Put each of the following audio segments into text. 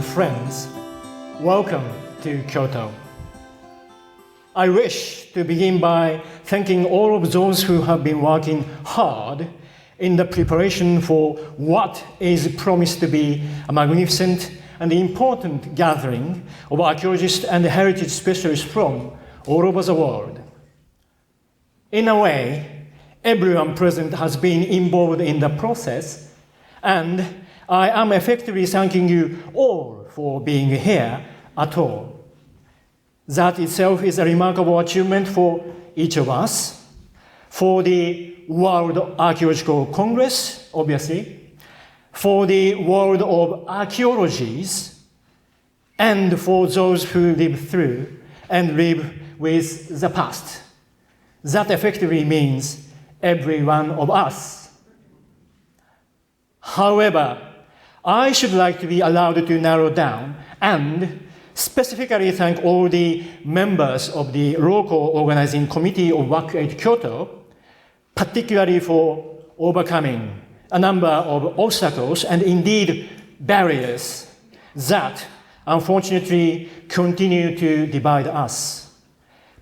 friends, welcome to Kyoto. I wish to begin by thanking all of those who have been working hard in the preparation for what is promised to be a magnificent and important gathering of archaeologists and heritage specialists from all over the world. In a way, everyone present has been involved in the process, and I am effectively thanking you all for being here at all. That itself is a remarkable achievement for each of us, for the World Archaeological Congress, obviously, for the world of archaeologies, and for those who live through and live with the past. That effectively means every one of us. However, I should like to be allowed to narrow down and specifically thank all the members of the local organizing committee of WAC 8 Kyoto, particularly for overcoming a number of obstacles and indeed barriers that unfortunately continue to divide us,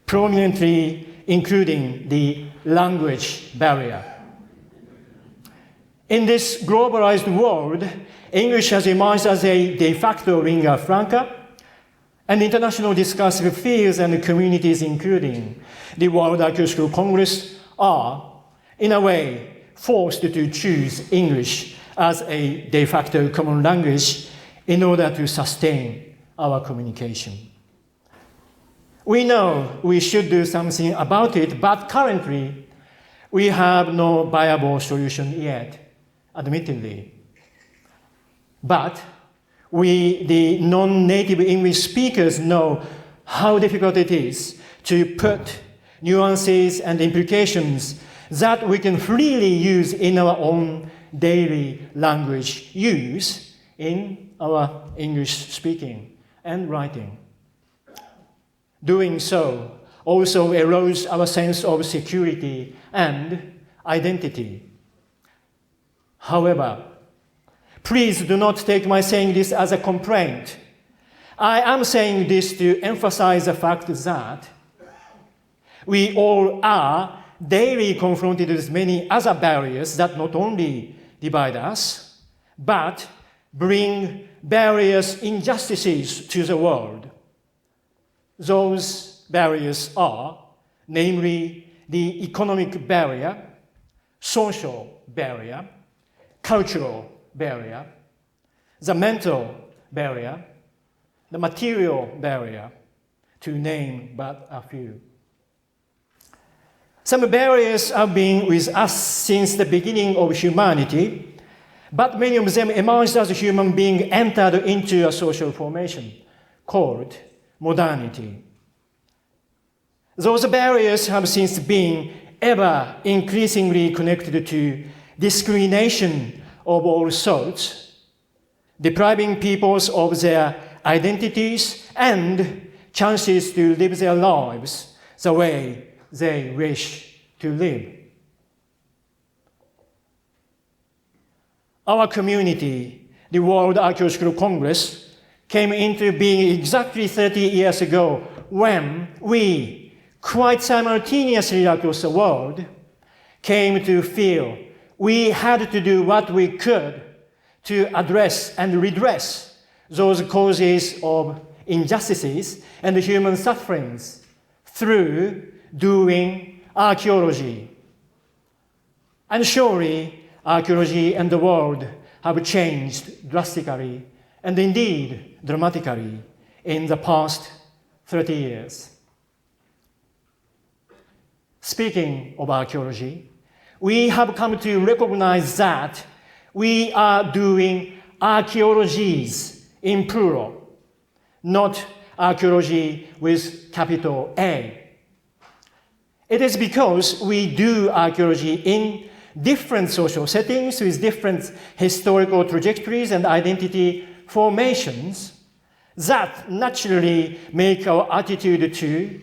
prominently including the language barrier. In this globalized world, English has emerged as a de facto lingua franca, and international discursive fields and communities, including the World Archaeological Congress, are, in a way, forced to choose English as a de facto common language in order to sustain our communication. We know we should do something about it, but currently, we have no viable solution yet, admittedly. But we, the non-native English speakers, know how difficult it is to put nuances and implications that we can freely use in our own daily language use in our English speaking and writing. Doing so also erodes our sense of security and identity. However, please do not take my saying this as a complaint. I am saying this to emphasize the fact that we all are daily confronted with many other barriers that not only divide us, but bring various injustices to the world. Those barriers are, namely, the economic barrier, social barrier, cultural barrier, the mental barrier, the material barrier, to name but a few. Some barriers have been with us since the beginning of humanity, but many of them emerged as human beings entered into a social formation called modernity. Those barriers have since been ever increasingly connected to discrimination of all sorts, depriving peoples of their identities and chances to live their lives the way they wish to live. Our community, the World Archaeological Congress, came into being exactly 30 years ago when we, quite simultaneously across the world, came to feel we had to do what we could to address and redress those causes of injustices and human sufferings through doing archaeology. And surely, archaeology and the world have changed drastically and indeed dramatically in the past 30 years. Speaking of archaeology, we have come to recognize that we are doing archaeologies in plural, not archaeology with capital A. It is because we do archaeology in different social settings with different historical trajectories and identity formations that naturally make our attitude to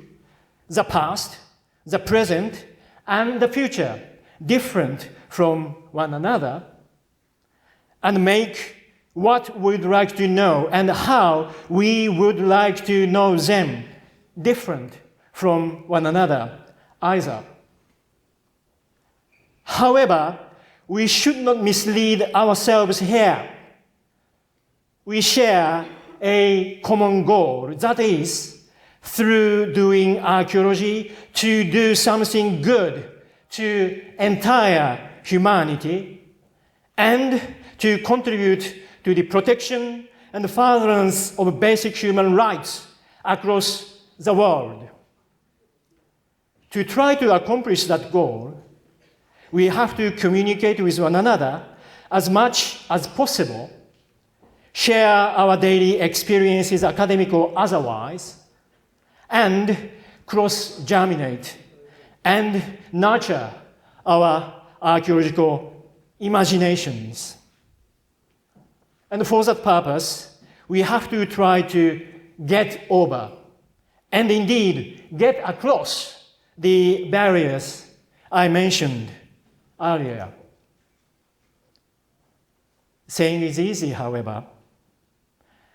the past, the present, and the future different from one another, and make what we'd like to know and how we would like to know them different from one another either. However, we should not mislead ourselves here. We share a common goal, that is, through doing archaeology, to do something good to entire humanity and to contribute to the protection and furtherance of basic human rights across the world. To try to accomplish that goal, we have to communicate with one another as much as possible, share our daily experiences, academic or otherwise, and cross-germinate and nurture our archaeological imaginations. And for that purpose, we have to try to get over and indeed get across the barriers I mentioned earlier. Saying is easy, however.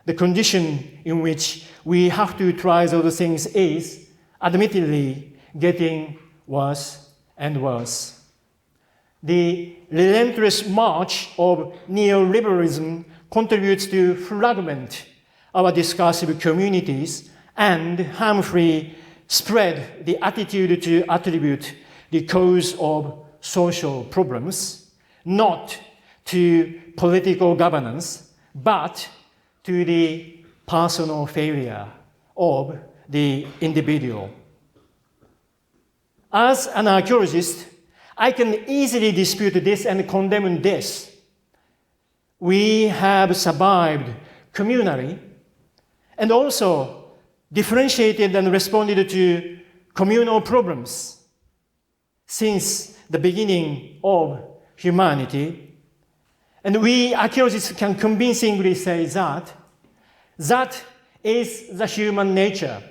The condition in which we have to try those things is, admittedly, getting worse and worse. The relentless march of neoliberalism contributes to fragment our discursive communities and harmfully spread the attitude to attribute the cause of social problems, not to political governance, but to the personal failure of the individual. As an archaeologist, I can easily dispute this and condemn this. We have survived communally and also differentiated and responded to communal problems since the beginning of humanity. And we archaeologists can convincingly say that that is the human nature.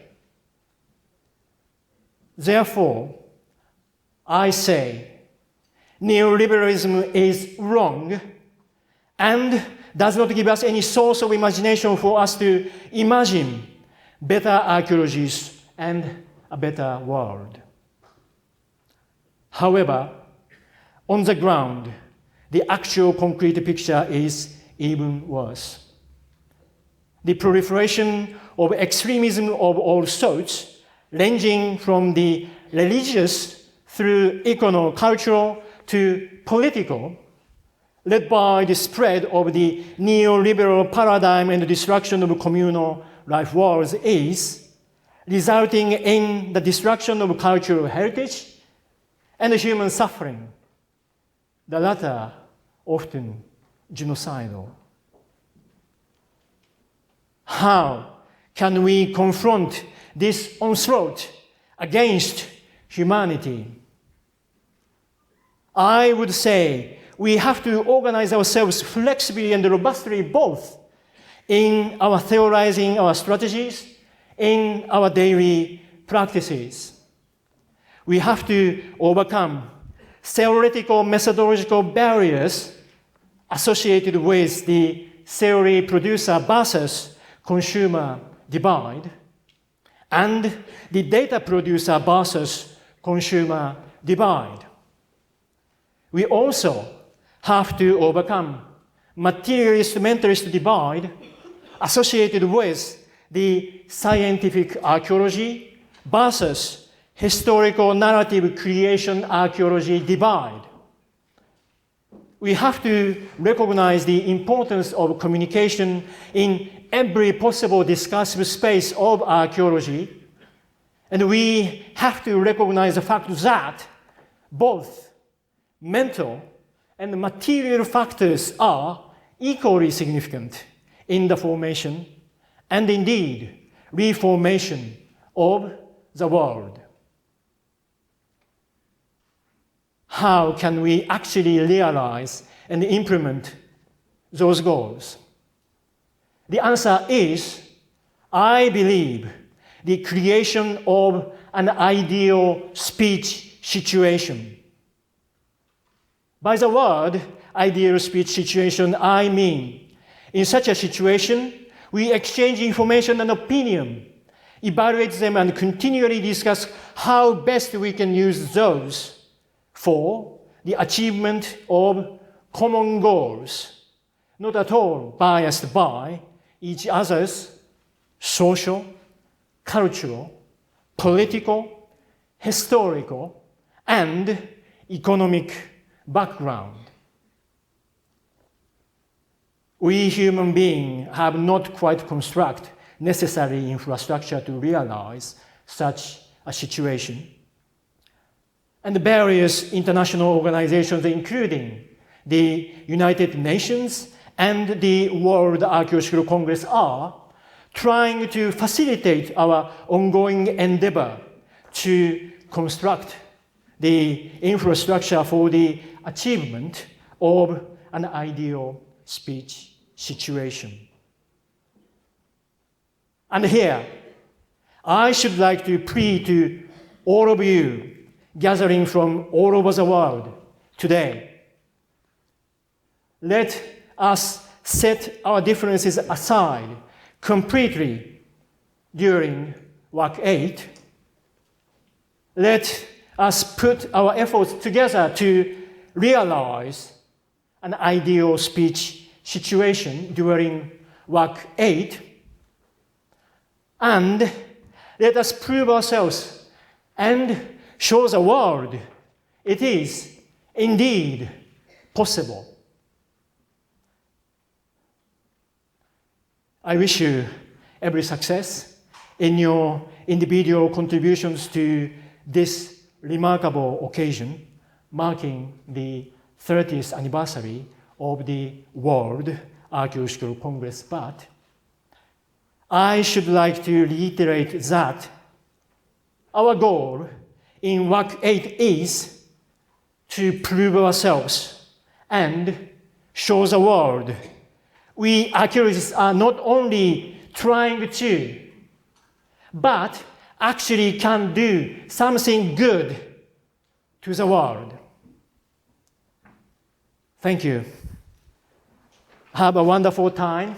Therefore, I say neoliberalism is wrong and does not give us any source of imagination for us to imagine better archaeologies and a better world. However, on the ground, the actual concrete picture is even worse. The proliferation of extremism of all sorts, ranging from the religious through economic, cultural to political, led by the spread of the neoliberal paradigm and the destruction of communal life worlds, is resulting in the destruction of cultural heritage and human suffering, the latter often genocidal. How can we confront this onslaught against humanity? I would say we have to organize ourselves flexibly and robustly both in our theorizing our strategies, in our daily practices. We have to overcome theoretical methodological barriers associated with the theory producer versus consumer divide and the data producer versus consumer divide. We also have to overcome materialist-mentalist divide associated with the scientific archaeology versus historical narrative creation archaeology divide. We have to recognize the importance of communication in every possible discursive space of archaeology, and we have to recognize the fact that both mental and material factors are equally significant in the formation and indeed reformation of the world. How can we actually realize and implement those goals? The answer is, I believe, the creation of an ideal speech situation. By the word ideal speech situation, I mean In such a situation, we exchange information and opinion, evaluate them, and continually discuss how best we can use those for the achievement of common goals, not at all biased by each other's social, cultural, political, historical, and economic background. We human beings have not quite constructed necessary infrastructure to realize such a situation. And the various international organizations, including the United Nations and the World Archaeological Congress, are trying to facilitate our ongoing endeavor to construct the infrastructure for the achievement of an ideal speech situation. And here, I should like to plead to all of you gathering from all over the world today. Let us set our differences aside completely during Work 8. Let us put our efforts together to realize an ideal speech situation during Work 8. And let us prove ourselves and show the world it is indeed possible. I wish you every success in your individual contributions to this remarkable occasion, marking the 30th anniversary of the World Archaeological Congress. But I should like to reiterate that our goal in Work 8 is to prove ourselves and show the world we archaeologists are not only trying to, but actually can do something good to the world. Thank you. Have a wonderful time.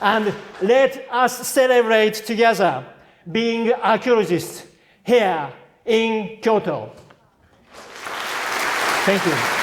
And let us celebrate together being archaeologists here in Kyoto. Thank you.